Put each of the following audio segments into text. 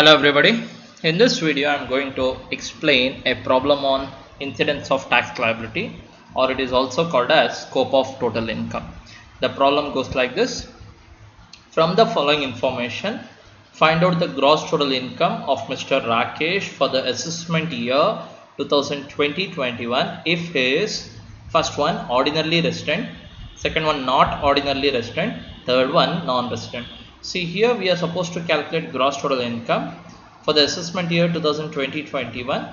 Hello everybody. In this video I am going to explain a problem on incidence of tax liability, or it is also called as scope of total income. The problem goes like this. From the following information, find out the gross total income of Mr. Rakesh for the assessment year 2020-21 if he is first one ordinarily resident, second one not ordinarily resident, third one non-resident. See, here we are supposed to calculate gross total income for the assessment year 2020-21.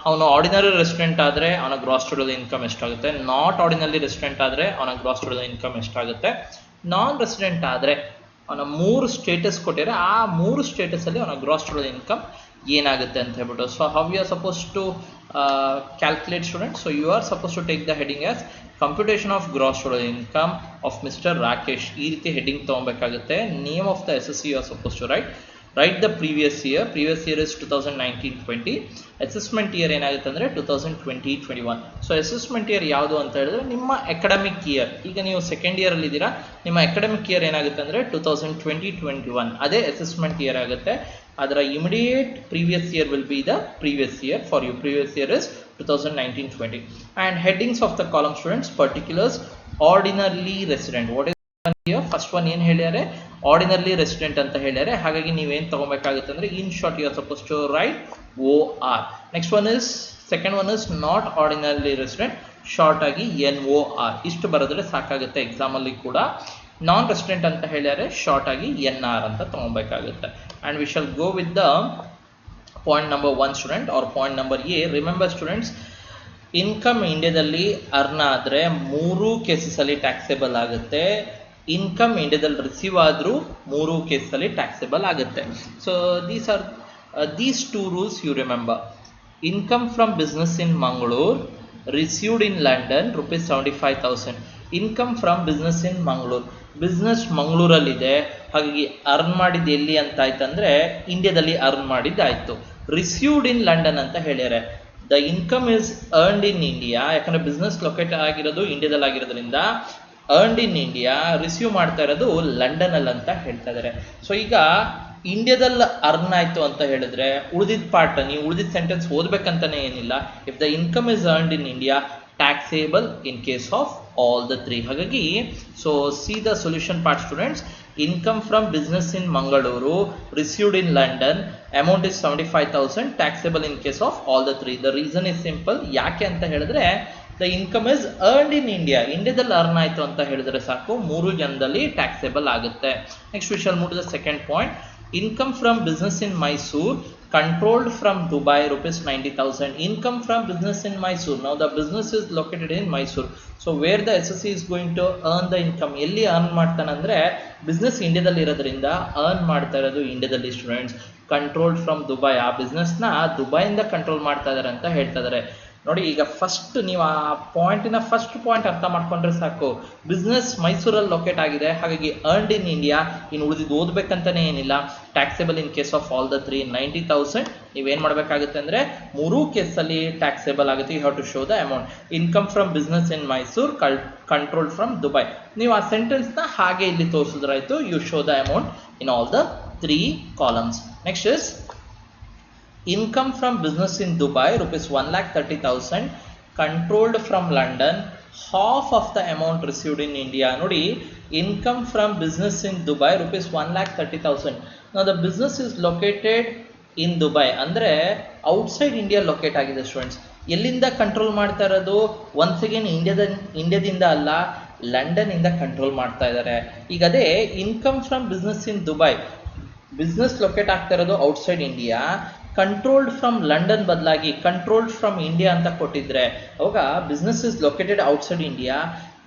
ಅವನು ordinary resident ಆದರೆ ಅವನ gross total income ಎಷ್ಟಾಗುತ್ತೆ, not ordinary resident ಆದರೆ ಅವನ gross total income ಎಷ್ಟಾಗುತ್ತೆ, ನಾನ್ resident ಆದರೆ ಅವನ ಮೂರು ಸ್ಟೇಟಸ್ ಕೊಟ್ಟಿದ್ರೆ ಆ ಮೂರು ಸ್ಟೇಟಸಲ್ಲಿ ಅವನ ಗ್ರಾಸ್ ಟೋಟಲ್ ಇನ್ಕಮ್ ಏನಾಗುತ್ತೆ ಅಂತ ಹೇಳ್ಬಿಟ್ಟು. So how you are suppose to calculate student? So you are suppose to take the heading as computation of gross total income of mister Rakesh. ಈ ರೀತಿ ಹೆಡಿಂಗ್ ತೊಗೊಬೇಕಾಗುತ್ತೆ. Name of the SSC you are suppose to write the previous year is 2019-20, assessment year ಏನಾಗುತ್ತೆ ಅಂದರೆ 2020-21. So assessment year ಯಾವುದು ಅಂತ ಹೇಳಿದ್ರೆ ನಿಮ್ಮ academic year. ಈಗ ನೀವು ಸೆಕೆಂಡ್ ಇಯರ್ ಅಲ್ಲಿ ಇದ್ದೀರಾ, ನಿಮ್ಮ ಅಕಾಡೆಮಿಕ್ ಇಯರ್ ಏನಾಗುತ್ತೆ ಅಂದರೆ 2020-21, ಅದೇ ಅಸೆಸ್ಮೆಂಟ್ ಇಯರ್ ಆಗುತ್ತೆ. ಅದರ immediate previous year will be the previous year for you. Previous year is 2019-20 and headings of the column students, particulars, ordinarily resident. What is first one ಏನು ಹೇಳ್ಯಾರೆ? ಆರ್ಡಿನರ್ಲಿ resident ಅಂತ ಹೇಳ್ಯಾರೆ. ಹಾಗಾಗಿ ನೀವೇನು ತಗೋಬೇಕಾಗುತ್ತೆ ಅಂದ್ರೆ in short you are suppose to write OR. Next one is second one is not ordinarily resident, short ಆಗಿ NOR. ಇಷ್ಟು ಬರೆದ್ರೆ ಸಾಕಾಗುತ್ತೆ ಎಕ್ಸಾಮ್ ಅಲ್ಲಿ ಕೂಡ. ನಾನ್ ರೆಸಿಡೆಂಟ್ ಅಂತ ಹೇಳ್ಯಾರೆ, ಶಾರ್ಟ್ ಆಗಿ NR ಅಂತ ತಗೋಬೇಕಾಗುತ್ತೆ. And we shall go with the point number 1 student, or point number A. Remember students, income ಇಂಡಿಯಾದಲ್ಲಿ ಅರ್ನ್ ಆದರೆ ಮೂರು ಕೇಸಸ್ ಅಲ್ಲಿ ಟ್ಯಾಕ್ಸೇಬಲ್ ಆಗುತ್ತೆ. ಇನ್ಕಮ್ ಇಂಡಿಯಾದಲ್ಲಿ ರಿಸೀವ್ ಆದರೂ ಮೂರು ಕೇಸಲ್ಲಿ ಟ್ಯಾಕ್ಸೇಬಲ್ ಆಗುತ್ತೆ. So these two rules you remember. Income from business in Mangaluru received in London ₹75,000. Income from business in Mangaluru, business ಮಂಗಳೂರಲ್ಲಿದೆ, ಹಾಗಾಗಿ ಅರ್ನ್ ಮಾಡಿದ್ದು ಎಲ್ಲಿ ಅಂತ ಆಯ್ತಂದ್ರೆ ಇಂಡಿಯಾದಲ್ಲಿ ಅರ್ನ್ ಮಾಡಿದ್ದಾಯ್ತು. ರಿಸೀವ್ಡ್ ಇನ್ ಲಂಡನ್ ಅಂತ ಹೇಳ್ಯಾರೆ. The income is earned in India, ಯಾಕಂದ್ರೆ ಬಿಸ್ನೆಸ್ ಲೊಕೇಟ್ ಆಗಿರೋದು ಇಂಡಿಯಾದಲ್ಲಿ ಆಗಿರೋದ್ರಿಂದ ಅರ್ನ್ಡ್ ಇನ್ ಇಂಡಿಯಾ, ರಿಸೀವ್ ಮಾಡ್ತಾ ಇರೋದು ಲಂಡನ್ ಅಲ್ಲಿ ಅಂತ ಹೇಳ್ತಾ ಇದ್ದಾರೆ. ಸೊ ಈಗ ಇಂಡಿಯಾದಲ್ಲಿ ಅರ್ನ್ ಆಯ್ತು ಅಂತ ಹೇಳಿದ್ರೆ ಉಳಿದಿದ್ದ ಪಾರ್ಟ್, ನೀವು ಉಳಿದಿದ್ದ ಸೆಂಟೆನ್ಸ್ ಓದ್ಬೇಕಂತಾನೆ ಏನಿಲ್ಲ. If the income is earned in India, taxable in case of all the three. ಹಾಗಾಗಿ so see the solution part students. Income from business in Mangaluru received in London, amount is 75,000, taxable in case of all the three. The reason is simple. ಯಾಕೆ ಅಂತ ಹೇಳಿದ್ರೆ the income is earned in India, ಇಂಡಿಯಾದಲ್ಲಿ earn ಆಯ್ತು ಅಂತ ಹೇಳಿದ್ರೆ ಸಾಕು, ಮೂರು ಜನದಲ್ಲಿ ಟ್ಯಾಕ್ಸೇಬಲ್ ಆಗುತ್ತೆ. Next we shall move to the second point. Income from business in Mysuru controlled from Dubai ₹90,000. Income from business in Mysore. Now the business is located in Mysore. So where the SSC is going to earn the income? ಎಲ್ಲಿ earn ಮಾಡ್ತಾನಂದ್ರೆ business ಇಂಡಿಯಾದಲ್ಲಿ ಇರೋದ್ರಿಂದ earn ಮಾಡ್ತಾ ಇರೋದು ಇಂಡಿಯಾದಲ್ಲಿ students. Controlled from Dubai, ಆ ಬಿಸ್ನೆಸ್ನ ದುಬೈಯಿಂದ control ಮಾಡ್ತಾ ಇದ್ದಾರೆ ಅಂತ ಹೇಳ್ತಾ ಇದ್ದಾರೆ. ನೋಡಿ, ಈಗ ಫಸ್ಟ್ ನೀವು ಆ ಪಾಯಿಂಟಿನ ಫಸ್ಟ್ ಪಾಯಿಂಟ್ ಅರ್ಥ ಮಾಡ್ಕೊಂಡ್ರೆ ಸಾಕು. ಬಿಸ್ನೆಸ್ ಮೈಸೂರಲ್ಲಿ ಲೊಕೇಟ್ ಆಗಿದೆ, ಹಾಗಾಗಿ ಅರ್ನ್ಡ್ ಇನ್ ಇಂಡಿಯಾ. ಇನ್ನು ಉಳಿದಿದ್ದು ಓದಬೇಕಂತಾನೆ ಏನಿಲ್ಲ. Taxable in case of all the three 90,000. ನೀವೇನು ಮಾಡಬೇಕಾಗುತ್ತೆ ಅಂದರೆ ಮೂರೂ ಕೇಸಲ್ಲಿ ಟ್ಯಾಕ್ಸೇಬಲ್ ಆಗುತ್ತೆ. You have to show the amount. Income from business in Mysuru control from Dubai. ನೀವು ಆ ಸೆಂಟೆನ್ಸ್ನ ಹಾಗೆ ಇಲ್ಲಿ ತೋರಿಸಿದ್ರಾಯ್ತು. You show the amount in all the three columns. Next is income from business in Dubai ₹130,000, controlled from London, half of the amount received in India. ನೋಡಿ, income from business in Dubai ₹130,000. now the business is located in Dubai, ಅಂದ್ರೆ outside India locate ಆಗಿದೆ students. ಎಲ್ಲಿಂದ control ಮಾಡ್ತಾ ಇರೋದು? Once again ಇಂಡಿಯಾದಿಂದ ಅಲ್ಲ, London ಇಂದ control ಮಾಡ್ತಾ ಇದ್ದಾರೆ. ಈಗ ಅದೇ income from business in Dubai, business locate ಆಗ್ತಾ ಇರೋದು outside India, controlled from London ಬದಲಾಗಿ ಕಂಟ್ರೋಲ್ಡ್ ಫ್ರಮ್ ಇಂಡಿಯಾ ಅಂತ ಕೊಟ್ಟಿದ್ರೆ, ಅವಾಗ business is located outside India,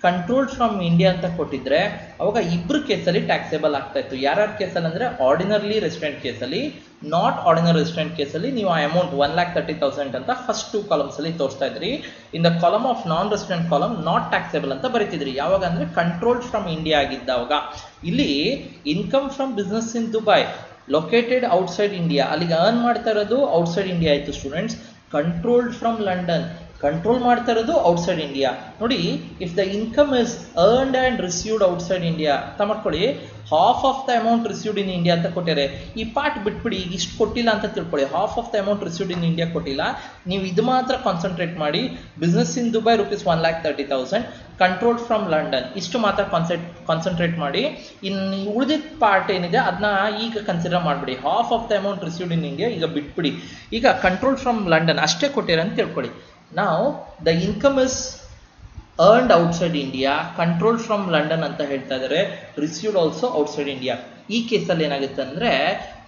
controlled from India ಅಂತ ಕೊಟ್ಟಿದ್ರೆ ಅವಾಗ ಇಬ್ರು ಕೇಸಲ್ಲಿ ಟ್ಯಾಕ್ಸೇಬಲ್ ಆಗ್ತಾ ಇತ್ತು. ಯಾರ್ಯಾರ ಕೇಸಲ್ಲಿ ಅಂದರೆ ಆರ್ಡಿನರ್ಲಿ ರೆಸಿಡೆಂಟ್ ಕೇಸಲ್ಲಿ, ನಾಟ್ ಆರ್ಡಿನರಿ ರೆಸಿಡೆಂಟ್ ಕೇಸಲ್ಲಿ ನೀವು ಆ ಅಮೌಂಟ್ 1,30,000 ಅಂತ ಫಸ್ಟ್ ಟೂ ಕಾಲಮ್ಸ್ ಅಲ್ಲಿ ತೋರಿಸ್ತಾ ಇದ್ರಿ. In the column of non resident column not taxable ಅಂತ ಬರೀತಿದ್ರಿ. ಯಾವಾಗ ಅಂದರೆ ಕಂಟ್ರೋಲ್ಡ್ ಫ್ರಮ್ ಇಂಡಿಯಾ ಆಗಿದ್ದಾವಾಗ. ಇಲ್ಲಿ income from business in Dubai located outside India, ಅಲ್ಲಿಗೆ ಅರ್ನ್ ಮಾಡ್ತಾ ಇರೋದು ಔಟ್ಸೈಡ್ ಇಂಡಿಯಾ ಆಯಿತು students. Controlled from London, control ಮಾಡ್ತಾ ಇರೋದು ಔಟ್ಸೈಡ್ ಇಂಡಿಯಾ. ನೋಡಿ, if the income is earned and received outside India ಅಂತ ಮಾಡ್ಕೊಳ್ಳಿ. Half of the amount received in India ಅಂತ ಕೊಟ್ಟಿದ್ದಾರೆ. ಈ ಪಾರ್ಟ್ ಬಿಟ್ಬಿಡಿ, ಈಗ ಇಷ್ಟು ಕೊಟ್ಟಿಲ್ಲ ಅಂತ ತಿಳ್ಕೊಳ್ಳಿ. Half of the amount received in India ಕೊಟ್ಟಿಲ್ಲ, ನೀವು ಇದು ಮಾತ್ರ ಕಾನ್ಸಂಟ್ರೇಟ್ ಮಾಡಿ. Business in Dubai rupees 1,30,000, control from London, ಇಷ್ಟು ಮಾತ್ರ ಕಾನ್ಸಂಟ್ರೇಟ್ ಮಾಡಿ. ಇನ್ನು ಉಳಿದಿದ್ದ ಪಾರ್ಟ್ ಏನಿದೆ ಅದನ್ನ ಈಗ ಕನ್ಸಿಡರ್ ಮಾಡಿಬಿಡಿ. Half of the amount received in India ಈಗ ಬಿಟ್ಬಿಡಿ. ಈಗ ಕಂಟ್ರೋಲ್ ಫ್ರಮ್ ಲಂಡನ್ ಅಷ್ಟೇ ಕೊಟ್ಟಿರ ಅಂತ ತಿಳ್ಕೊಳ್ಳಿ. ನಾವು the income is earned outside India, controlled from London ಅಂತ ಹೇಳ್ತಾ ಇದ್ದಾರೆ, ರಿಸೀವ್ಡ್ ಆಲ್ಸೋ ಔಟ್ಸೈಡ್ ಇಂಡಿಯಾ. ಈ ಕೇಸಲ್ಲಿ ಏನಾಗುತ್ತೆ ಅಂದರೆ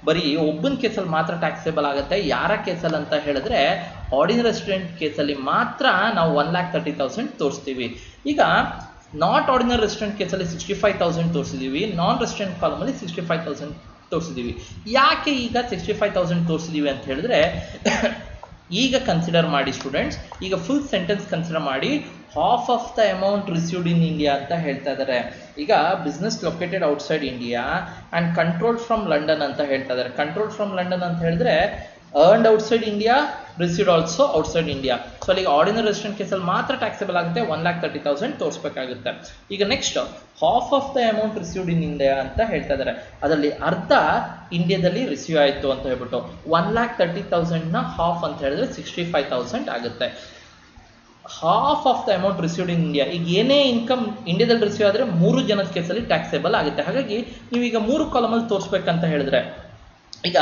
ಬರೀ ಒಬ್ಬನ ಕೇಸಲ್ಲಿ ಮಾತ್ರ ಟ್ಯಾಕ್ಸೇಬಲ್ ಆಗುತ್ತೆ. ಯಾರ ಕೇಸಲ್ಲಿ ಅಂತ ಹೇಳಿದ್ರೆ ಆರ್ಡಿನರಿ ರೆಸಿಡೆಂಟ್ ಕೇಸಲ್ಲಿ ಮಾತ್ರ ನಾವು 1,30,000 ತೋರಿಸ್ತೀವಿ. ಈಗ ನಾಟ್ ಆರ್ಡಿನರಿ ರೆಸಿಡೆಂಟ್ ಕೇಸಲ್ಲಿ 65,000 ತೋರಿಸಿದ್ದೀವಿ, ನಾನ್ ರೆಸಿಡೆಂಟ್ ಕಾಲಮಲ್ಲಿ 65,000 ತೋರಿಸಿದ್ದೀವಿ. ಯಾಕೆ ಈಗ 65,000 ತೋರಿಸಿದ್ದೀವಿ ಅಂತ ಹೇಳಿದ್ರೆ ಈಗ ಕನ್ಸಿಡರ್ ಮಾಡಿ ಸ್ಟೂಡೆಂಟ್ಸ್, ಈಗ ಫುಲ್ ಸೆಂಟೆನ್ಸ್ ಕನ್ಸಿಡರ್ ಮಾಡಿ. Half of the amount received in India ಅಂತ ಹೇಳ್ತಾ ಇದ್ದಾರೆ. ಈಗ business located outside India and control from London ಅಂತ ಹೇಳ್ತಾ ಇದ್ದಾರೆ. ಕಂಟ್ರೋಲ್ ಫ್ರಮ್ ಲಂಡನ್ ಅಂತ ಹೇಳಿದ್ರೆ earned outside India, received also outside India. So ಅಲ್ಲಿಗೆ ಆರ್ಡಿನರಿ ರೆಸಿಡೆಂಟ್ ಕೇಸಲ್ಲಿ ಮಾತ್ರ ಟ್ಯಾಕ್ಸೇಬಲ್ ಆಗುತ್ತೆ, 1,30,000 ತೋರಿಸ್ಬೇಕಾಗುತ್ತೆ. ಈಗ next half of the amount received in India ಅಂತ ಹೇಳ್ತಾ ಇದ್ದಾರೆ. ಅದರಲ್ಲಿ ಅರ್ಧ ಇಂಡಿಯಾದಲ್ಲಿ ರಿಸೀವ್ ಆಯಿತು ಅಂತ ಹೇಳ್ಬಿಟ್ಟು 1,30,000ನ ಹಾಫ್ ಅಂತ ಹೇಳಿದ್ರೆ 65,000 ಆಗುತ್ತೆ. Half of the amount received in India, ಈಗ ಏನೇ ಇನ್ಕಮ್ ಇಂಡಿಯಾದಲ್ಲಿ ರಿಸೀವ್ ಆದರೆ 3 ಜನದ ಕೇಸಲ್ಲಿ ಟ್ಯಾಕ್ಸೇಬಲ್ ಆಗುತ್ತೆ. ಹಾಗಾಗಿ ನೀವೀಗ 3 ಕಾಲಮಲ್ಲಿ ತೋರಿಸ್ಬೇಕಂತ ಹೇಳಿದ್ರೆ, ಈಗ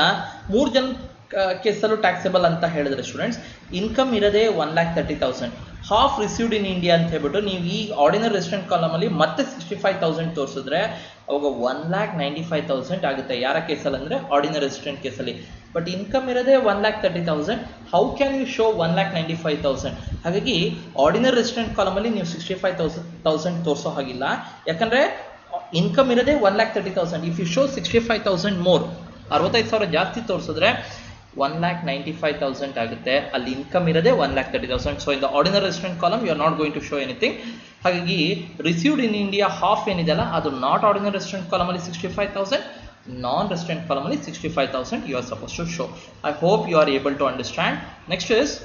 3 ಜನ ಕೇಸಲ್ಲೂ ಟ್ಯಾಕ್ಸೇಬಲ್ ಅಂತ ಹೇಳಿದ್ರೆ ಸ್ಟೂಡೆಂಟ್ಸ್, ಇನ್ಕಮ್ ಇರೋದೇ 1,30,000, ಹಾಫ್ ರಿಸೀವ್ಡ್ ಇನ್ ಇಂಡಿಯಾ ಅಂತ ಹೇಳ್ಬಿಟ್ಟು ನೀವು ಈ ಆರ್ಡಿನರಿ ರೆಸಿಡೆಂಟ್ ಕಾಲಮಲ್ಲಿ ಮತ್ತೆ 65,000 ತೋರಿಸಿದ್ರೆ ಅವಾಗ 1,95,000 ಆಗುತ್ತೆ. ಯಾರ ಕೇಸಲ್ಲಿ ಅಂದರೆ ಆರ್ಡಿನರಿ ರೆಸಿಡೆಂಟ್ ಕೇಸಲ್ಲಿ. ಬಟ್ ಇನ್ಕಮ್ ಇರೋದೇ 1,30,000, ಹೌ ಕ್ಯಾನ್ ಯು ಶೋ 1,95,000? ಹಾಗಾಗಿ ಆರ್ಡಿನರಿ ರೆಸಿಡೆಂಟ್ ಕಾಲಮಲ್ಲಿ ನೀವು 65,000 ತೋರಿಸೋ ಹಾಗಿಲ್ಲ, ಯಾಕಂದರೆ ಇನ್ಕಮ್ ಇರೋದೇ 1,30,000. ಇಫ್ ಯು ಶೋ 65,000 ಮೋರ್, 65,000 ಜಾಸ್ತಿ ತೋರಿಸಿದ್ರೆ 1,95,000 ಆಗುತ್ತೆ. ಅಲ್ಲಿ ಇನ್ಕಮ್ ಇರೋದೇ 1,30,000. So in the ordinary resident column you are not going to show anything. ಹಾಗಾಗಿ ರಿಸೀವ್ಡ್ ಇನ್ ಇಂಡಿಯಾ ಹಾಫ್ ಏನಿದೆಯಲ್ಲ ಅದು ನಾಟ್ ಆರ್ಡಿನರಿ ರೆಸಿಡೆಂಟ್ ಕಾಲಮಲ್ಲಿ 65,000, ನಾನ್ ರೆಸಿಡೆಂಟ್ ಕಾಲಮಲ್ಲಿ 65,000 you are suppose to show. I hope you are able to understand. Next is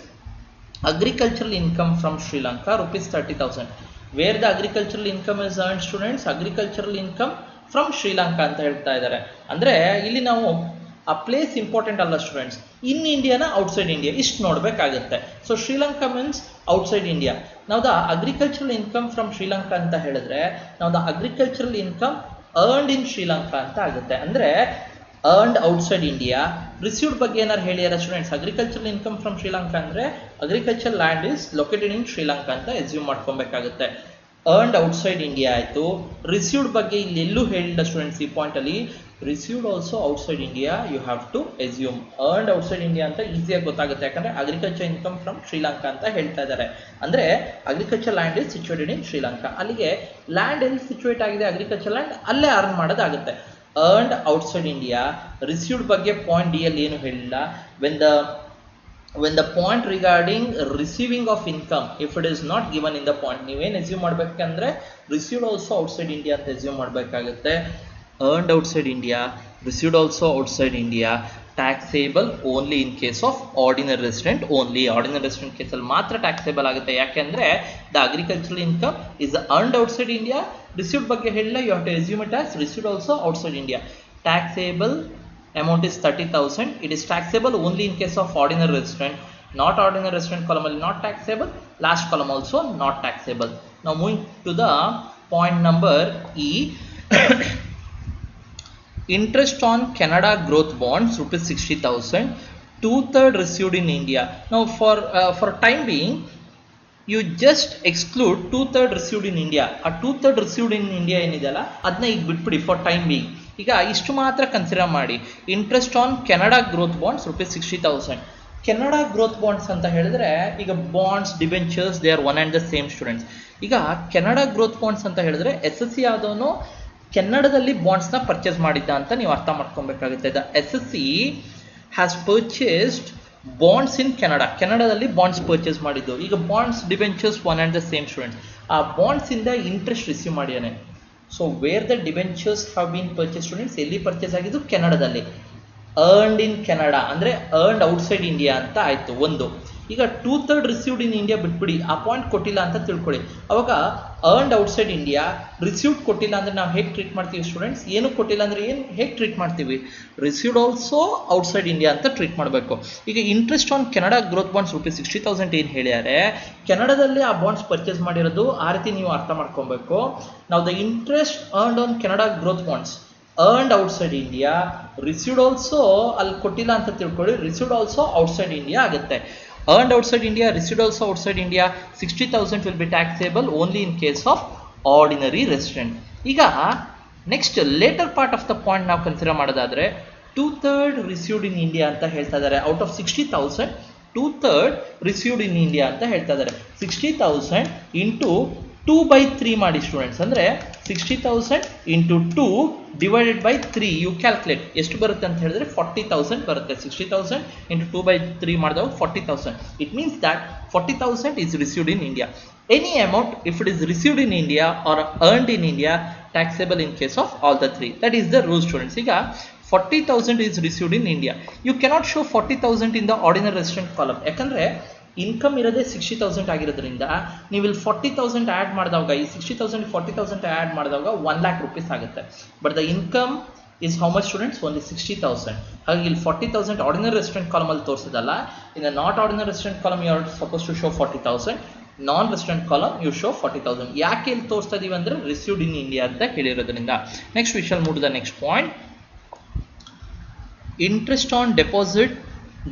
agricultural income from Sri Lanka, rupees 30,000. Where the agricultural income is earned students? Agricultural income from Sri Lanka ಅಂತ ಹೇಳ್ತಾ ಇದ್ದಾರೆ. ಅಂದರೆ ಇಲ್ಲಿ ನಾವು ಆ place important ಅಲ್ಲ students, ಇನ್ ಇಂಡಿಯಾನ outside India ಇಷ್ಟು ನೋಡಬೇಕಾಗುತ್ತೆ. So Sri Lanka means outside India. ನಾವು the agricultural income from Sri Lanka ಅಂತ ಹೇಳಿದ್ರೆ ನಾವು ದ ಅಗ್ರಿಕಲ್ಚರಲ್ ಇನ್ಕಮ್ ಅರ್ನ್ಡ್ ಇನ್ ಶ್ರೀಲಂಕಾ ಅಂತ ಆಗುತ್ತೆ. ಅಂದರೆ earned outside India. Received ಬಗ್ಗೆ ಏನಾರು ಹೇಳಿಯಾರ students? Agricultural income from Sri Lanka ಅಂದರೆ ಅಗ್ರಿಕಲ್ಚರ್ ಲ್ಯಾಂಡ್ ಇಸ್ ಲೊಕೇಟೆಡ್ ಇನ್ ಶ್ರೀಲಂಕಾ ಅಂತ ಎಸ್ಯೂಮ್ ಮಾಡ್ಕೊಬೇಕಾಗುತ್ತೆ. earned outside India ಆಯಿತು. ರಿಸೀವ್ಡ್ ಬಗ್ಗೆ ಇಲ್ಲಿ ಎಲ್ಲೂ ಹೇಳಿಲ್ಲ ಸ್ಟೂಡೆಂಟ್ಸ್ ಈ ಪಾಯಿಂಟಲ್ಲಿ. Received also outside India you have to assume. earned outside India ಅಂತ ಈಸಿಯಾಗಿ ಗೊತ್ತಾಗುತ್ತೆ, ಯಾಕಂದರೆ ಅಗ್ರಿಕಲ್ಚರ್ ಇನ್ಕಮ್ ಫ್ರಮ್ ಶ್ರೀಲಂಕಾ ಅಂತ ಹೇಳ್ತಾ ಇದ್ದಾರೆ. ಅಂದರೆ agriculture land is situated in Sri Lanka. ಅಲ್ಲಿಗೆ ಲ್ಯಾಂಡ್ ಎಲ್ಲಿ ಸಿಚುವೇಟ್ ಆಗಿದೆ ಅಗ್ರಿಕಲ್ಚರ್ ಲ್ಯಾಂಡ್, ಅಲ್ಲೇ earn ಮಾಡೋದಾಗುತ್ತೆ. earned outside India. Received ಬಗ್ಗೆ ಪಾಯಿಂಟ್ ಡಿ ಅಲ್ಲಿ ಏನು ಹೇಳಿಲ್ಲ. when the point regarding receiving of income, if it is not given in the point, ನೀವೇನು assume ಮಾಡಬೇಕಂದ್ರೆ received also outside India ಅಂತ ಎಸ್ಯೂಮ್ ಮಾಡಬೇಕಾಗುತ್ತೆ. earned outside India, received also outside India, taxable only in case of ordinary resident only. Ordinary resident ಕೇಸಲ್ಲಿ ಮಾತ್ರ taxable ಆಗುತ್ತೆ. ಯಾಕೆಂದರೆ the agricultural income is earned outside India. Received ಬಗ್ಗೆ ಹೇಳಿಲ್ಲ, you have to assume it as received also outside India. Taxable amount is 30,000. It is taxable only in case of ordinary resident. Not ordinary resident column will not taxable. Last column also not taxable. Now moving to the point number E. Interest on Canada growth bonds rupees 60,000. 2/3 received in India. Now for time being you just exclude 2/3 received in India. ಆ 2/3 received in India ಏನಿದೆಯಲ್ಲ ಅದನ್ನ ಈಗ ಬಿಟ್ಬಿಡಿ for time being. ಈಗ ಇಷ್ಟು ಮಾತ್ರ consider ಮಾಡಿ. Interest on Canada growth bonds rupees 60,000. Canada growth bonds ಅಂತ ಹೇಳಿದ್ರೆ ಈಗ bonds debentures they are one and the same students. ಈಗ ಕೆನಡಾ ಗ್ರೋತ್ ಬಾಂಡ್ಸ್ ಅಂತ ಹೇಳಿದ್ರೆ SSC ಆದವನು ಕೆನಡಾದಲ್ಲಿ ಬಾಂಡ್ಸ್ನ ಪರ್ಚೇಸ್ ಮಾಡಿದ್ದ ಅಂತ ನೀವು ಅರ್ಥ ಮಾಡ್ಕೊಬೇಕಾಗುತ್ತೆ. The SSC has purchased bonds in Canada. ಕೆನಡಾದಲ್ಲಿ ಬಾಂಡ್ಸ್ ಪರ್ಚೇಸ್ ಮಾಡಿದ್ದು. ಈಗ bonds debentures one and the same students. ಆ ಬಾಂಡ್ಸಿಂದ ಇಂಟ್ರೆಸ್ಟ್ ರಿಸೀವ್ ಮಾಡಿಯಾನೆ. So where the debentures have been purchase students, ಎಲ್ಲಿ ಪರ್ಚೇಸ್ ಆಗಿದ್ದು? ಕೆನಡಾದಲ್ಲಿ. earned in ಕೆನಡಾ ಅಂದರೆ earned ಔಟ್ಸೈಡ್ ಇಂಡಿಯಾ ಅಂತ ಆಯಿತು ಒಂದು. ಈಗ 2/3 ರಿಸೀವ್ಡ್ ಇನ್ ಇಂಡಿಯಾ ಬಿಟ್ಬಿಡಿ, ಆ ಪಾಯಿಂಟ್ ಕೊಟ್ಟಿಲ್ಲ ಅಂತ ತಿಳ್ಕೊಳ್ಳಿ. ಅವಾಗ ಅರ್ನ್ಡ್ ಔಟ್ಸೈಡ್ ಇಂಡಿಯಾ, ರಿಸೀವ್ಡ್ ಕೊಟ್ಟಿಲ್ಲ ಅಂದರೆ ನಾವು ಹೇಗೆ ಟ್ರೀಟ್ ಮಾಡ್ತೀವಿ ಸ್ಟೂಡೆಂಟ್ಸ್? ಏನು ಕೊಟ್ಟಿಲ್ಲ ಅಂದರೆ ಹೇಗೆ ಟ್ರೀಟ್ ಮಾಡ್ತೀವಿ? ರಿಸೀವ್ಡ್ ಆಲ್ಸೋ ಔಟ್ಸೈಡ್ ಇಂಡಿಯಾ ಅಂತ ಟ್ರೀಟ್ ಮಾಡಬೇಕು. ಈಗ interest on Canada growth bonds ₹60,000 ಏನು ಹೇಳ್ಯಾರೆ, ಕೆನಡಾದಲ್ಲಿ ಆ ಬಾಂಡ್ಸ್ ಪರ್ಚೇಸ್ ಮಾಡಿರೋದು, ಆ ರೀತಿ ನೀವು ಅರ್ಥ ಮಾಡ್ಕೊಬೇಕು. ನಾವು the interest earned on Canada growth bonds earned outside India, received also ಅಲ್ಲಿ ಕೊಟ್ಟಿಲ್ಲ ಅಂತ ತಿಳ್ಕೊಳ್ಳಿ, received also outside India ಆಗುತ್ತೆ. earned outside India, received also outside India, 60,000 will be taxable only in case of ordinary resident. ಈಗ next later part of the point ನಾವು consider ಮಾಡೋದಾದ್ರೆ 2/3 received in India ಅಂತ ಹೇಳ್ತಾ ಇದ್ದಾರೆ. Out of 60,000 2/3 received in India ಅಂತ ಹೇಳ್ತಾ ಇದ್ದಾರೆ. 60,000 into 2/3 ಮಾಡಿ ಸ್ಟೂಡೆಂಟ್ಸ್, ಅಂದರೆ 60,000 into 2 divided by 3 you calculate ಎಷ್ಟು ಬರುತ್ತೆ ಅಂತ ಹೇಳಿದ್ರೆ 40,000 ಬರುತ್ತೆ. 60,000 ಇಂಟು 2/3 ಮಾಡಿದಾಗ 40,000. It means that 40,000 is received in India. Any amount if it is received in India or earned in India, taxable in case of all the three. That is the rule students. ಈಗ 40,000 is received in India. You cannot show 40,000 in the ordinary resident column. ಯಾಕಂದ್ರೆ income ಇರೋದೇ 60,000 ಆಗಿರೋದ್ರಿಂದ ನೀವು ಇಲ್ಲಿ 40,000 add ಮಾಡಿದಾಗ, ಈ 60,000 40,000 add ಮಾಡಿದಾಗ 1 lakh rupees ಆಗುತ್ತೆ. But the income is how much students? Only 60,000. ಹಾಗಾಗಿ ಇಲ್ಲಿ 40,000 ಆರ್ಡಿನರಿ ರೆಸಿಡೆಂಟ್ ಕಾಲಮ್ ಅಲ್ಲಿ ತೋರಿಸಿದಲ್ಲ. In the not ordinary resident column you are suppose to show 40,000. Non resident column you show 40,000. ಯಾಕೆ ಇಲ್ಲಿ ತೋರಿಸ್ತಾ ಇದೀವಿ ಅಂದ್ರೆ ರಿಸೀವ್ಡ್ ಇನ್ ಇಂಡಿಯಾ ಅಂತ ಹೇಳಿರೋದ್ರಿಂದ. Next we shall move to the next point. Interest on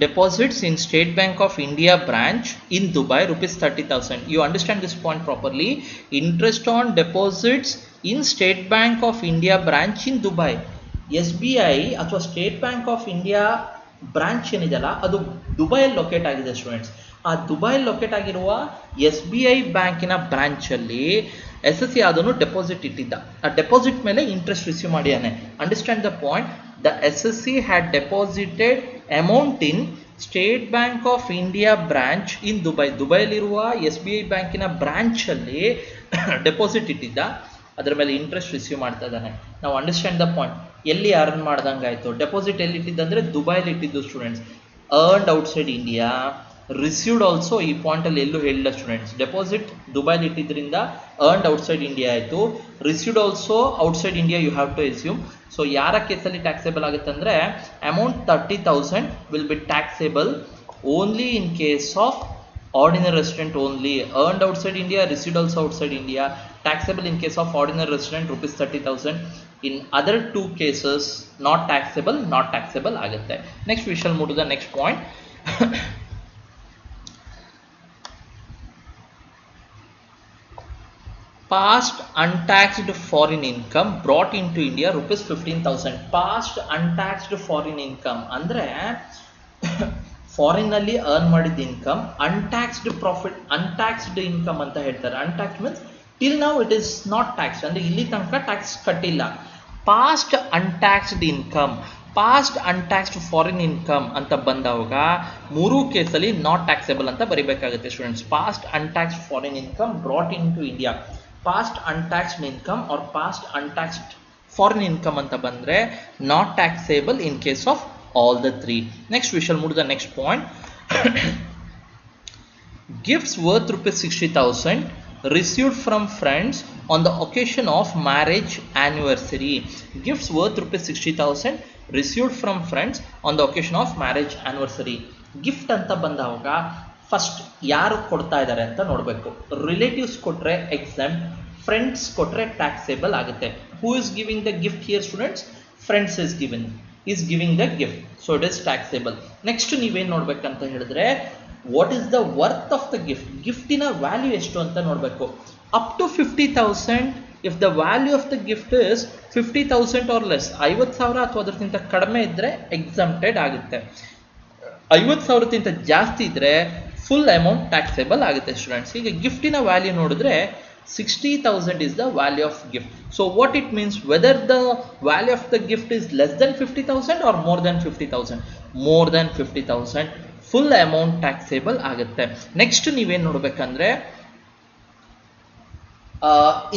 deposits in State Bank of India branch in Dubai ₹30,000. You understand this point properly. Interest on deposits in State Bank of India branch in Dubai. SBI ಅಥವಾ state bank of India branch ಏನಿದೆಯಲ್ಲ ಅದು ದುಬೈಯಲ್ಲಿ locate ಆಗಿದೆ students. ಆ ದುಬೈಯಲ್ಲಿ locate ಆಗಿರುವ SBI ಬ್ಯಾಂಕಿನ ಬ್ರಾಂಚಲ್ಲಿ SSC ಅದನ್ನು deposit ಇಟ್ಟಿದ್ದ. ಆ ಡೆಪಾಸಿಟ್ ಮೇಲೆ ಇಂಟ್ರೆಸ್ಟ್ ರಿಸೀವ್ ಮಾಡಿಯಾನೆ. Understand the point. The SSC had deposited amount in State Bank of India branch in Dubai. ದುಬೈಲಿರುವ SBI ಬ್ಯಾಂಕಿನ ಬ್ರಾಂಚಲ್ಲಿ ಡೆಪಾಸಿಟ್ ಇಟ್ಟಿದ್ದ, ಅದರ ಮೇಲೆ ಇಂಟ್ರೆಸ್ಟ್ ರಿಸೀವ್ ಮಾಡ್ತಾ ಇದ್ದಾನೆ. ನಾವು ಅಂಡರ್ಸ್ಟ್ಯಾಂಡ್ ದ ಪಾಯಿಂಟ್. ಎಲ್ಲಿ ಅರ್ನ್ ಮಾಡ್ದಂಗೆ ಆಯಿತು. ಡೆಪಾಸಿಟ್ ಎಲ್ಲಿ ಇಟ್ಟಿದ್ದಂದರೆ ದುಬೈಲಿ ಇಟ್ಟಿದ್ದು students. Earned outside India, received also ಈ ಪಾಯಿಂಟಲ್ಲಿ ಎಲ್ಲೂ ಹೇಳಿಲ್ಲ ಸ್ಟೂಡೆಂಟ್ಸ್. ಡೆಪಾಸಿಟ್ ದುಬೈಲಿ ಇಟ್ಟಿದ್ರಿಂದ ಅರ್ನ್ಡ್ ಔಟ್ಸೈಡ್ ಇಂಡಿಯಾ ಆಯಿತು. Received also outside India you have to assume. So ಯಾರ ಕೇಸಲ್ಲಿ ಟ್ಯಾಕ್ಸೇಬಲ್ ಆಗುತ್ತೆ ಅಂದರೆ amount 30,000 will be taxable only in case of ordinary resident only. Earned outside India, received also outside India. Taxable in case of ordinary resident ₹30,000. In other two cases not taxable ಆಗುತ್ತೆ. Next we shall move to the next point. Past untaxed foreign income brought into India ₹15,000. Past untaxed foreign income ಅಂದ್ರೆ foreign ಅಲ್ಲಿ ಅರ್ನ್ ಮಾಡಿದ income, untaxed profit, untaxed income ಅಂತ ಹೇಳ್ತಾರೆ. Untaxed means till now it is not tax, ಅಂದ್ರೆ ಇಲ್ಲಿ ತನಕ tax ಕಟ್ಟಿಲ್ಲ. Past untaxed income, past untaxed foreign income ಅಂತ ಬಂದಾಗ ಮೂರೂ ಕೇಸಲ್ಲಿ ನಾಟ್ ಟ್ಯಾಕ್ಸೇಬಲ್ ಅಂತ ಬರಿಬೇಕಾಗುತ್ತೆ students. Past untaxed foreign income brought in to India, past untaxed income or past untaxed foreign income ಅಂತ ಬಂದರೆ not taxable in case of all the three. Next we shall move to the next point. Gifts worth ₹60,000 received from friends on the occasion of marriage anniversary. Gifts worth ₹60,000 received from friends on the occasion of marriage anniversary. Gift ಅಂತ ಬಂದಾಗ first ಯಾರು ಕೊಡ್ತಾ ಇದ್ದಾರೆ ಅಂತ ನೋಡಬೇಕು. Relatives ಕೊಟ್ಟರೆ exam, friends ಕೊಟ್ಟರೆ taxable ಆಗುತ್ತೆ. Who is giving the gift here students? Friends is giving the gift, so it is taxable. Next ನೀವೇನು ನೋಡ್ಬೇಕಂತ ಹೇಳಿದ್ರೆ what is the worth of the gift, ಗಿಫ್ಟಿನ ವ್ಯಾಲ್ಯೂ ಎಷ್ಟು ಅಂತ ನೋಡಬೇಕು. Up to 50,000 if the value of the gift is 50,000 or less, 50,000 ಅಥವಾ ಅದಕ್ಕಿಂತ ಕಡಿಮೆ ಇದ್ರೆ ಎಕ್ಸಮ್ಟೆಡ್ ಆಗುತ್ತೆ. 50,000ಕ್ಕಿಂತ ಜಾಸ್ತಿ ಇದ್ರೆ ಫುಲ್ ಅಮೌಂಟ್ ಟ್ಯಾಕ್ಸೇಬಲ್ ಆಗುತ್ತೆ ಸ್ಟೂಡೆಂಟ್ಸ್. ಈಗ ಗಿಫ್ಟಿನ ವ್ಯಾಲ್ಯೂ ನೋಡಿದ್ರೆ 60,000 is the value of gift. So what it means, whether the value of the gift is less than 50,000 or more than 50,000, more than 50,000 full amount taxable ಆಗುತ್ತೆ. Next ನೀವೇನು ನೋಡ್ಬೇಕಂದ್ರೆ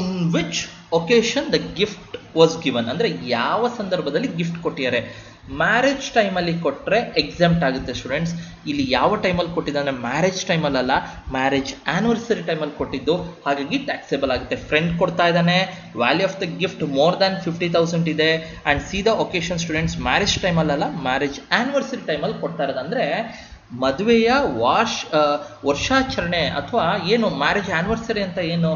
in which occasion the gift was given, ಅಂದ್ರೆ ಯಾವ ಸಂದರ್ಭದಲ್ಲಿ gift ಕೊಟ್ಟಿದ್ದಾರೆ. Marriage ಟೈಮಲ್ಲಿ ಕೊಟ್ಟರೆ exempt ಆಗುತ್ತೆ ಸ್ಟೂಡೆಂಟ್ಸ್. ಇಲ್ಲಿ ಯಾವ ಟೈಮಲ್ಲಿ ಕೊಟ್ಟಿದ್ದಾನೆ, ಮ್ಯಾರೇಜ್ ಟೈಮಲ್ಲ, ಮ್ಯಾರೇಜ್ ಆ್ಯನಿವರ್ಸರಿ ಟೈಮಲ್ಲಿ ಕೊಟ್ಟಿದ್ದು, ಹಾಗಾಗಿ ಟ್ಯಾಕ್ಸೇಬಲ್ ಆಗುತ್ತೆ. ಫ್ರೆಂಡ್ ಕೊಡ್ತಾ ಇದ್ದಾನೆ, value of the gift more than 50,000 ಇದೆ, and see the occasion students marriage ಟೈಮಲ್ಲ, ಮ್ಯಾರೇಜ್ ಆ್ಯನಿವರ್ಸರಿ ಟೈಮಲ್ಲಿ ಕೊಡ್ತಾ ಇರೋದು. ಅಂದರೆ ಮದುವೆಯ ವರ್ಷಾಚರಣೆ ಅಥವಾ ಏನು ಮ್ಯಾರೇಜ್ ಆ್ಯನಿವರ್ಸರಿ ಅಂತ ಏನು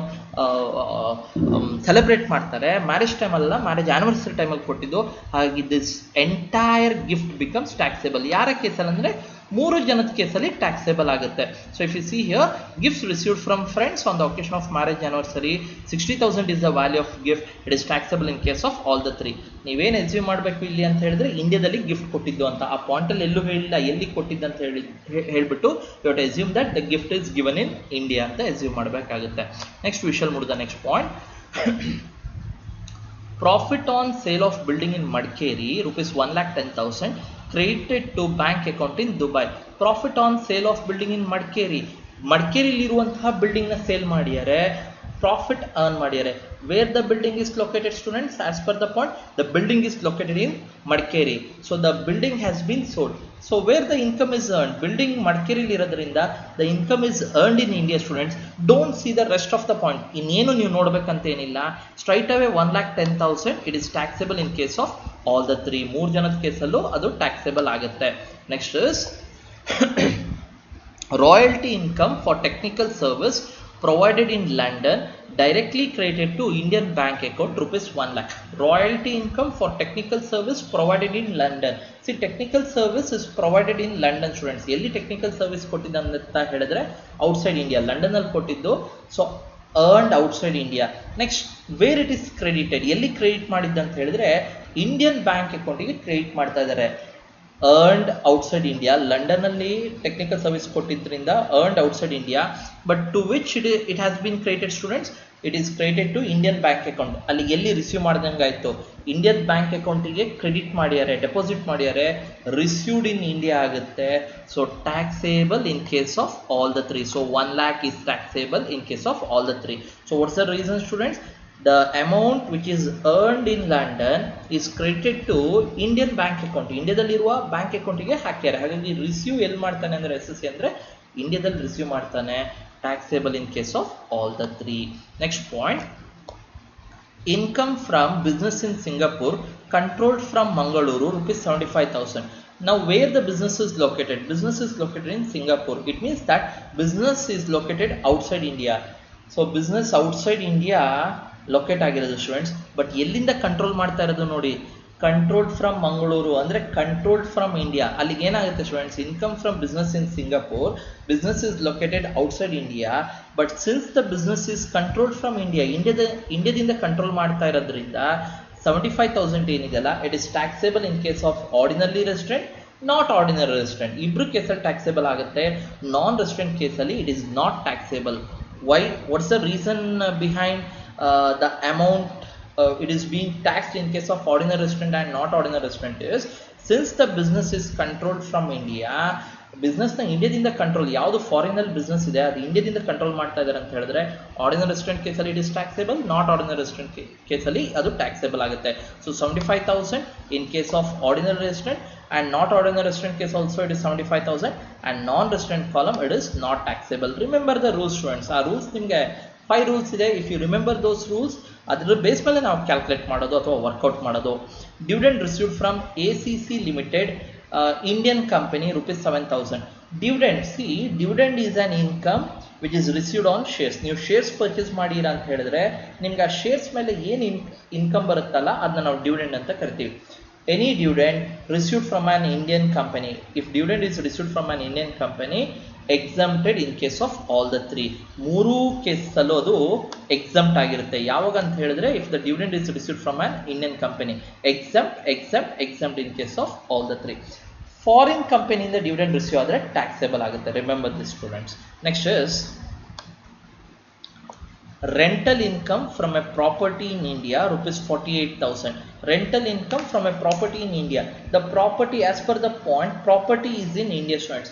ಸೆಲೆಬ್ರೇಟ್ ಮಾಡ್ತಾರೆ, ಮ್ಯಾರೇಜ್ ಟೈಮಲ್ಲ, ಮ್ಯಾರೇಜ್ ಆ್ಯನಿವರ್ಸರಿ ಟೈಮಲ್ಲಿ ಕೊಟ್ಟಿದ್ದು. ಹಾಗಾಗಿ this entire gift becomes taxable. ಯಾರ ಕೇಸಲ್ಲಿ ಅಂದರೆ 3 ಜನದ ಕೇಸಲ್ಲಿ ಟ್ಯಾಕ್ಸೇಬಲ್ ಆಗುತ್ತೆ. So if you see here, gifts received from friends on the occasion of marriage anniversary, 60,000 is the value of gift, it is taxable in case of all the 3. ನೀವೇನು assume ಮಾಡಬೇಕು ಇಲ್ಲಿ ಅಂತ ಹೇಳಿದ್ರೆ, ಇಂಡಿಯಾದಲ್ಲಿ ಗಿಫ್ಟ್ ಕೊಟ್ಟಿದ್ದು ಅಂತ. ಆ ಪಾಯಿಂಟಲ್ಲಿ ಎಲ್ಲೂ ಹೇಳಿಲ್ಲ ಎಲ್ಲಿ ಕೊಟ್ಟಿದ್ದು ಅಂತ ಹೇಳ್ಬಿಟ್ಟು you have to assume that the gift is given in India ಅಂತ ಎಸ್ಯೂಮ್ ಮಾಡಬೇಕಾಗುತ್ತೆ. Next we shall move the next point. Profit on sale of building in Madikeri, rupees 1,10,000, credited to bank account in Dubai. Profit on sale of building in Madikeri. ಮಡಿಕೇರಿಲಿರುವಂತಹ ಬಿಲ್ಡಿಂಗ್ನ sale ಮಾಡಿದ್ದಾರೆ, profit earn ಮಾಡಿದ್ದಾರೆ. Where the building is located students, as per the point, the building is located in Madikeri. So the building has been sold. So where the income is earn, building ಮಡಿಕೇರಿಲಿ ಇರೋದ್ರಿಂದ the income is earned in India students. Don't see the rest of the point. ಇನ್ನೇನು ನೀವು ನೋಡ್ಬೇಕಂತ ಏನಿಲ್ಲ, straight away 1,10,000 it is taxable in case of all the 3. 3 ಜನದ ಕೇಸಲ್ಲೂ ಅದು taxable ಆಗುತ್ತೆ. Next is royalty income for technical service provided in London directly credited to Indian bank account rupees 1 lakh. Royalty income for technical service provided in London. See, technical service is provided in London students. Elli technical service ಕೊಟ್ಟಿದ್ದ ಅಂತ ಹೇಳಿದ್ರೆ outside India, London ಅಲ್ಲಿ ಕೊಟ್ಟಿದ್ದು. So earned outside India. Next, where it is credited, ಎಲ್ಲಿ credit ಮಾಡಿದ್ದ ಅಂತ ಹೇಳಿದ್ರೆ Indian bank ಅಕೌಂಟಿಗೆ ಕ್ರೆಡಿಟ್ ಮಾಡ್ತಾ ಇದ್ದಾರೆ. earned outside India, London ಅಲ್ಲಿ ಟೆಕ್ನಿಕಲ್ ಸರ್ವಿಸ್ ಕೊಟ್ಟಿದ್ದರಿಂದ earned outside India, but to which it has been credited students, it is credited to Indian bank account. ಅಲ್ಲಿ ಎಲ್ಲಿ ರಿಸೀವ್ ಮಾಡ್ದಂಗೆ ಆಯಿತು, ಇಂಡಿಯನ್ ಬ್ಯಾಂಕ್ ಅಕೌಂಟಿಗೆ ಕ್ರೆಡಿಟ್ ಮಾಡಿದ್ದಾರೆ, ಡೆಪಾಸಿಟ್ ಮಾಡಿದ್ದಾರೆ, ರಿಸೀವ್ಡ್ ಇನ್ ಇಂಡಿಯಾ ಆಗುತ್ತೆ. So taxable in case of all the 3. So 1 lakh is taxable in case of all the 3. So what's the reason students? The amount which is earned in London is credited to Indian bank account. ಇಂಡಿಯಾದಲ್ಲಿರುವ bank ಅಕೌಂಟಿಗೆ ಹಾಕ್ಯಾರೆ. ಹಾಗಾಗಿ receive ಎಲ್ಲಿ ಮಾಡ್ತಾನೆ ಅಂದರೆ S S C ಅಂದರೆ ಇಂಡಿಯಾದಲ್ಲಿ receive ಮಾಡ್ತಾನೆ. Taxable in case of all the 3. Next point, income from business in Singapore controlled from Mangaluru, rupees 75,000. Now where the business is located? Business is located in Singapore. It means that business is located outside India. So business outside India locate ಆಗಿರೋದು students. But ಎಲ್ಲಿಂದ control ಮಾಡ್ತಾ ಇರೋದು ನೋಡಿ, controlled from Mangaluru ಅಂದರೆ controlled from India. ಅಲ್ಲಿಗೆ ಏನಾಗುತ್ತೆ students, income from business in Singapore, business is located outside India, but since the business is controlled from India, ಇಂಡಿಯಾದಿಂದ control ಮಾಡ್ತಾ ಇರೋದ್ರಿಂದ 75,000 ಏನಿದೆಯಲ್ಲ, it is taxable in case of ordinary resident, not ordinary resident. ಇಬ್ರು ಕೇಸಲ್ಲಿ taxable ಆಗುತ್ತೆ. Non resident ಕೇಸಲ್ಲಿ it is not taxable. Why, what's the reason behind the amount it is being taxed in case of ordinary resident and not ordinary resident is, since the business is controlled from India, ಬಿಸ್ನೆಸ್ನ ಇಂಡಿಯಾದಿಂದ control, ಯಾವುದು ಫಾರಿನಲ್ಲಿ business ಇದೆ ಅದು ಇಂಡಿಯಾದಿಂದ control ಮಾಡ್ತಾ ಇದ್ದಾರೆ ಅಂತ ಹೇಳಿದ್ರೆ ordinary resident ಕೇಸಲ್ಲಿ it is taxable, not ordinary resident ಕೇಸಲ್ಲಿ ಅದು ಟ್ಯಾಕ್ಸೇಬಲ್ ಆಗುತ್ತೆ. So 75,000 in case of ordinary resident and not ordinary resident case also it is 75,000, and non-resident column it is not taxable. Remember the rules students. ಆ rules ನಿಮಗೆ 5 rules ಇದೆ. If you remember those rules, ಅದರ base ಮೇಲೆ ನಾವು calculate ಮಾಡೋದು ಅಥವಾ workout ಮಾಡೋದು. Dividend received from ACC limited Indian company rupees 7,000. Dividend, see dividend is an income which is received on shares. ನೀವು ಶೇರ್ಸ್ ಪರ್ಚೇಸ್ ಮಾಡಿರ ಅಂತ ಹೇಳಿದ್ರೆ ನಿಮ್ಗೆ ಆ ಶೇರ್ಸ್ ಮೇಲೆ ಏನು ಇನ್ಕಮ್ ಬರುತ್ತಲ್ಲ ಅದನ್ನ ನಾವು ಡಿವಿಡೆಂಡ್ ಅಂತ ಕರಿತೀವಿ. Any dividend received from an Indian company, if dividend is received from an Indian company, exempted in case of all the 3. ಮೂರು ಕೇಸಲ್ಲೂ ಅದು ಎಕ್ಸಮ್ಟ್ ಆಗಿರುತ್ತೆ. ಯಾವಾಗ ಅಂತ ಹೇಳಿದ್ರೆ if the dividend is received from an Indian company, exempt in case of all the 3. Foreign ಕಂಪನಿಯಿಂದ dividend receive ಆದರೆ taxable ಆಗುತ್ತೆ. Remember this students. Next is rental income from a property in India, rupees 48,000. Rental income from a property in India. The property, as per the point, property is in India students.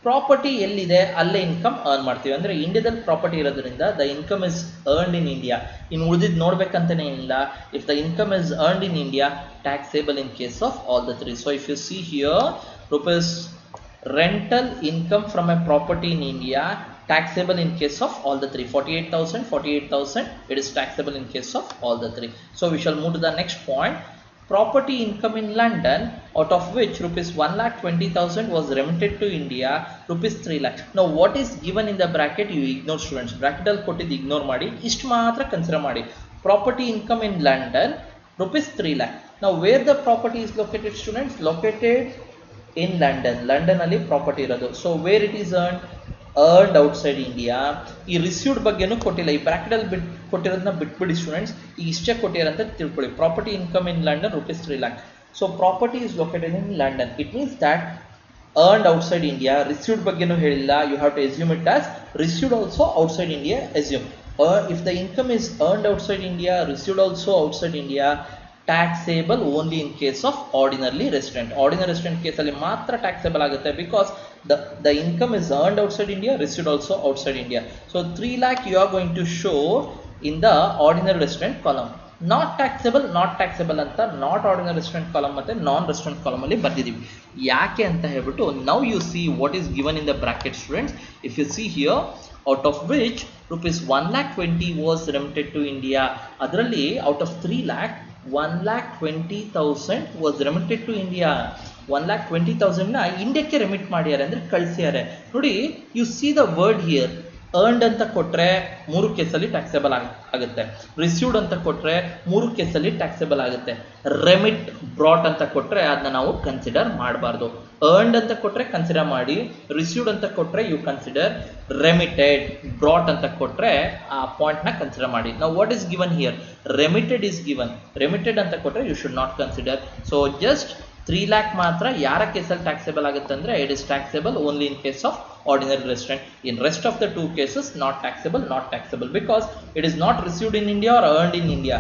Property ಎಲ್ಲಿದೆ ಅಲ್ಲೇ income earn ಮಾಡ್ತೀವಿ. ಅಂದರೆ ಇಂಡಿಯಾದಲ್ಲಿ property ಇರೋದ್ರಿಂದ the income is earned in India. ಇನ್ನು ಉಳಿದಿದ್ದು ನೋಡ್ಬೇಕಂತಾನೆ ಇಲ್ಲ. If the income is earned in India, taxable in case of all the three. So if you see here, rupees rental income from a property in India, taxable in case of all the three. 48,000 it is taxable in case of all the three. So we shall move to the next point. Property income in London, out of which rupees 1,20,000 was remitted to India, rupees 3 lakh. Now what is given in the bracket you ignore students. Bracket al kottid ignore ಮಾಡಿ, ಇಷ್ಟು ಮಾತ್ರ consider ಮಾಡಿ. Property income in London, rupees 3 lakh. Now where the property is located students? Located in London. London ಅಲ್ಲಿ property ಇರೋದು. So where it is earned outside India. ಈ received ಬಗ್ಗೆನೂ ಕೊಟ್ಟಿಲ್ಲ, ಈ ಬ್ರಾಕೆಟಲ್ಲಿ ಕೊಟ್ಟಿರೋದನ್ನ ಬಿಟ್ಬಿಡಿ ಸ್ಟೂಡೆಂಟ್ಸ್, ಈ ಇಷ್ಟೇ ಕೊಟ್ಟಿರಂತ ತಿಳ್ಕೊಳ್ಳಿ. Property income in London rupees 3 lakh. So property is located in London. It means that earned outside India. Received ಬಗ್ಗೆನೂ ಹೇಳಿಲ್ಲ, you have to assume it as received also outside India. Assume if the income is earned outside India, received also outside India, taxable only in case of ordinary resident. Ordinary resident case ಅಲ್ಲಿ ಮಾತ್ರ taxable ಆಗುತ್ತೆ, because the income is earned outside India, received also outside India. So 3 lakh you are going to show in the ordinary resident column. Not taxable ಅಂತ not ordinary resident column ಮತ್ತೆ non resident column ಅಲ್ಲಿ ಬರ್ತಿದೀವಿ. ಯಾಕೆ ಅಂತ ಹೇಳ್ಬಿಟ್ಟು, now you see what is given in the bracket students. If you see here, out of which rupees 1,20,000 was remitted to India. ಅದರಲ್ಲಿ out of 3 lakh 1,20,000 was remitted to India. 1,20,000 ನ ಇಂಡಿಯಾಕ್ಕೆ remit ಮಾಡ್ಯಾರೆ, ಅಂದ್ರೆ ಕಳಿಸ್ಯಾರೆ. ನೋಡಿ, U C the word here. earned ಅಂತ ಕೊಟ್ರೆ 3 ಕೇಸಲ್ಲಿ taxable ಆಗುತ್ತೆ. Received ಅಂತ ಕೊಟ್ರೆ 3 ಕೇಸಲ್ಲಿ ಟ್ಯಾಕ್ಸೇಬಲ್ ಆಗುತ್ತೆ. ರೆಮಿಟ್ ಬ್ರಾಟ್ ಅಂತ ಕೊಟ್ರೆ ಅದನ್ನ ನಾವು ಕನ್ಸಿಡರ್ ಮಾಡಬಾರ್ದು. earned ಅಂತ ಕೊಟ್ರೆ ಕನ್ಸಿಡರ್ ಮಾಡಿ, ರಿಸೀವ್ಡ್ ಅಂತ ಕೊಟ್ರೆ ಯು ಕನ್ಸಿಡರ್, ರೆಮಿಟೆಡ್ ಬ್ರಾಟ್ ಅಂತ ಕೊಟ್ರೆ ಆ ಪಾಯಿಂಟ್ ನ ಕನ್ಸಿಡರ್ ಮಾಡಿ. ನಾವು what is given here? Remitted is given. Remitted ಅಂತ ಕೊಟ್ರೆ you should not consider. So just 3 lakh ಮಾತ್ರ ಯಾರ ಕೇಸಲ್ಲಿ ಟ್ಯಾಕ್ಸೇಬಲ್ ಆಗುತ್ತೆ ಅಂದ್ರೆ it is taxable only in case of ordinary resident. In rest of the 2 cases not taxable because it is not received in India or earned in India.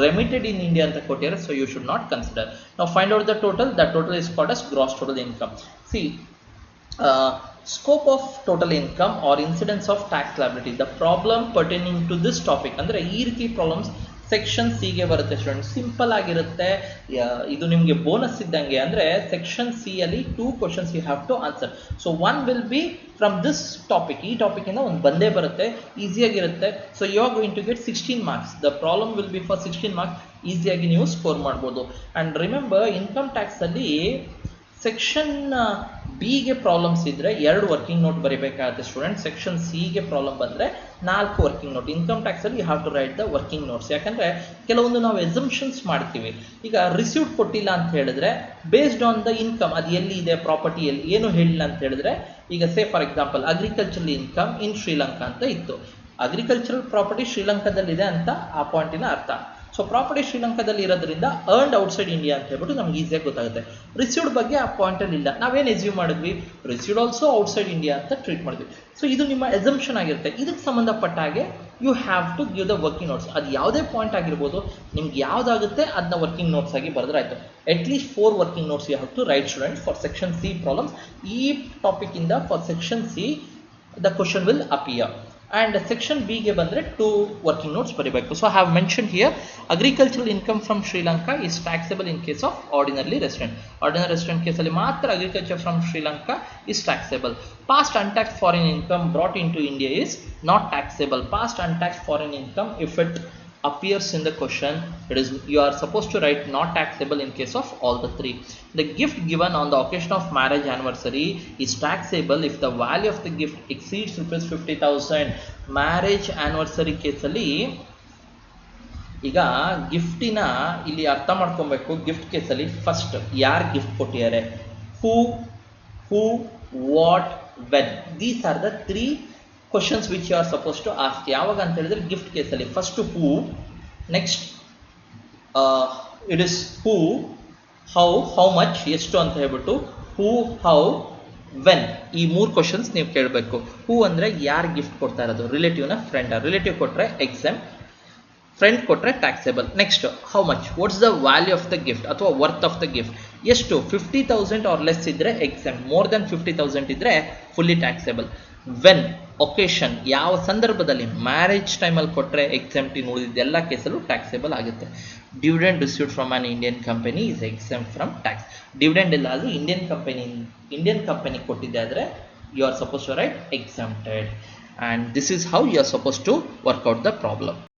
Remitted in India anta kottiyare, so you should not consider. Now find out the total. The total is called as gross total income. See, scope of total income or incidence of tax liability. The problem pertaining to this topic ಅಂದ್ರೆ ಈ ರೀತಿ problems section C ಗೆ ಬರುತ್ತೆ student. Simple ಆಗಿರುತ್ತೆ, ಇದು ನಿಮಗೆ bonus ಇದ್ದಂಗೆ. ಅಂದ್ರೆ ಸೆಕ್ಷನ್ ಸಿ ಅಲ್ಲಿ 2 questions you have to answer. So 1 will be from this topic. ಈ ಟಾಪಿಕ್ ಇಂದ ಒಂದು ಬಂದೇ ಬರುತ್ತೆ, ಈಸಿಯಾಗಿರುತ್ತೆ. So you are going to get 16 marks. The problem will be for 16 marks. ಈಸಿಯಾಗಿ ನೀವು ಸ್ಕೋರ್ ಮಾಡ್ಬೋದು. ಅಂಡ್ ರಿಮೆಂಬರ್, ಇನ್ಕಮ್ ಟ್ಯಾಕ್ಸ್ ಅಲ್ಲಿ ಸೆಕ್ಷನ್ ಬಿ ಗೆ ಪ್ರಾಬ್ಲಮ್ಸ್ ಇದ್ರೆ 2 ವರ್ಕಿಂಗ್ ನೋಟ್ ಬರೀಬೇಕಾಗುತ್ತೆ ಸ್ಟೂಡೆಂಟ್. ಸೆಕ್ಷನ್ ಸಿ ಗೆ ಪ್ರಾಬ್ಲಮ್ ಬಂದ್ರೆ 4 ವರ್ಕಿಂಗ್ ನೋಟ್. ಇನ್ಕಮ್ ಟ್ಯಾಕ್ಸ್ ಅಲ್ಲಿ you have to write the working notes. ಯಾಕಂದ್ರೆ ಕೆಲವೊಂದು ನಾವು ಎಸಂಪ್ಷನ್ಸ್ ಮಾಡ್ತೀವಿ. ಈಗ ರಿಸೀವ್ಡ್ ಕೊಟ್ಟಿಲ್ಲ ಅಂತ ಹೇಳಿದ್ರೆ ಬೇಸ್ಡ್ ಆನ್ ದ ಇನ್ಕಮ್, ಅದು ಎಲ್ಲಿ ಇದೆ ಪ್ರಾಪರ್ಟಿ, ಎಲ್ಲಿ ಏನು ಹೇಳಿಲ್ಲ ಅಂತ ಹೇಳಿದ್ರೆ, ಈಗ say for example agricultural income ಇನ್ ಶ್ರೀಲಂಕಾ ಅಂತ ಇತ್ತು. ಅಗ್ರಿಕಲ್ಚರಲ್ ಪ್ರಾಪರ್ಟಿ ಶ್ರೀಲಂಕಾದಲ್ಲಿದೆ ಅಂತ ಆ ಪಾಯಿಂಟಿನ ಅರ್ಥ. ಸೊ ಪ್ರಾಪರ್ಟಿ ಶ್ರೀಲಂಕಾದಲ್ಲಿ ಇರೋದ್ರಿಂದ ಅರ್ನ್ಡ್ ಔಟ್ಸೈಡ್ ಇಂಡಿಯಾ ಅಂತ ಹೇಳ್ಬಿಟ್ಟು ನಮ್ಗೆ ಈಸಿಯಾಗಿ ಗೊತ್ತಾಗುತ್ತೆ. ರಿಸೀವ್ಡ್ ಬಗ್ಗೆ ಆ ಪಾಯಿಂಟಲ್ಲಿ ಇಲ್ಲ. ನಾವೇನು ಎಸ್ಯೂಮ್ ಮಾಡಿದ್ವಿ? ರಿಸೀವ್ಡ್ ಆಲ್ಸೋ ಔಟ್ಸೈಡ್ ಇಂಡಿಯಾ ಅಂತ ಟ್ರೀಟ್ ಮಾಡಿದ್ವಿ. ಸೊ ಇದು ನಿಮ್ಮ ಎಸಂಪ್ಷನ್ ಆಗಿರುತ್ತೆ. ಇದಕ್ಕೆ ಸಂಬಂಧಪಟ್ಟ ಹಾಗೆ you have to give the working notes. ಅದು ಯಾವುದೇ ಪಾಯಿಂಟ್ ಆಗಿರ್ಬೋದು, ನಿಮ್ಗೆ ಯಾವುದಾಗುತ್ತೆ ಅದನ್ನ ವರ್ಕಿಂಗ್ ನೋಟ್ಸ್ ಆಗಿ ಬರೆದ್ರೆ ಆಯಿತು. At least 4 working notes you have to write student for section C problems. ಈ ಟಾಪಿಕ್ ಇಂದ for section C the question will appear. And section B ಗೆ ಬಂದ್ರೆ 2 working notes ಬರೀಬೇಕು. So I have mentioned here, agricultural income from Sri Lanka is taxable in case of ordinary resident. Ordinary resident case ಅಲ್ಲಿ ಮಾತ್ರ agriculture from Sri Lanka is taxable. Past untaxed foreign income brought into India is not taxable. Past untaxed foreign income, if it appears in the question, it is, you are supposed to write not taxable in case of all the 3. The gift given on the occasion of marriage anniversary is taxable if the value of the gift exceeds rupees 50,000. Marriage anniversary ಕೇಸಲ್ಲಿ ಈಗ ಗಿಫ್ಟಿನ ಇಲ್ಲಿ ಅರ್ಥ ಮಾಡ್ಕೊಬೇಕು. Gift ಕೇಸಲ್ಲಿ first ಯಾರು gift ಕೊಟ್ಟಿದ್ದಾರೆ, who, what, when. These are the 3 questions which you are supposed to ask. ಯಾವಾಗ ಅಂತ ಹೇಳಿದ್ರೆ ಗಿಫ್ಟ್ ಕೇಸಲ್ಲಿ first who, next it is who, how much, ಎಷ್ಟು ಅಂತ ಹೇಳ್ಬಿಟ್ಟು, ಹೂ, ಹೌ, ವೆನ್. ಈ 3 ಕ್ವಶನ್ಸ್ ನೀವು ಕೇಳಬೇಕು. ಹೂ ಅಂದರೆ ಯಾರು ಗಿಫ್ಟ್ ಕೊಡ್ತಾ ಇರೋದು, ರಿಲೇಟಿವ್ನ ಫ್ರೆಂಡ್. ರಿಲೇಟಿವ್ ಕೊಟ್ಟರೆ ಎಕ್ಸಾಮ್, ಫ್ರೆಂಡ್ ಕೊಟ್ಟರೆ taxable. Next how much, what's the value of the gift ಅಥವಾ ವರ್ತ್ ಆಫ್ ದ ಗಿಫ್ಟ್. ಎಷ್ಟು 50,000 ಆರ್ ಲೆಸ್ ಇದ್ದರೆ ಎಕ್ಸೆಂಪ್ಟ್, ಮೋರ್ ದೆನ್ 50,000 ಇದ್ದರೆ ಫುಲ್ಲಿ ಟ್ಯಾಕ್ಸೇಬಲ್. ವೆನ್ ಒಕೇಶನ್, ಯಾವ ಸಂದರ್ಭದಲ್ಲಿ, ಮ್ಯಾರೇಜ್ ಟೈಮಲ್ಲಿ ಕೊಟ್ಟರೆ ಎಕ್ಸೆಂಪ್ಟ್, ಇನ್ನು ಉಳಿದಿದ್ದೆಲ್ಲ ಕೇಸಲ್ಲೂ ಟ್ಯಾಕ್ಸೇಬಲ್ ಆಗುತ್ತೆ. Dividend received from on Indian company is exempt from tax. Dividend ಎಲ್ಲ ಅದು ಇಂಡಿಯನ್ ಕಂಪನಿ ಕೊಟ್ಟಿದ್ದೆ ಆದರೆ you are supposed to write exempted, and this is how you are supposed to work out the problem.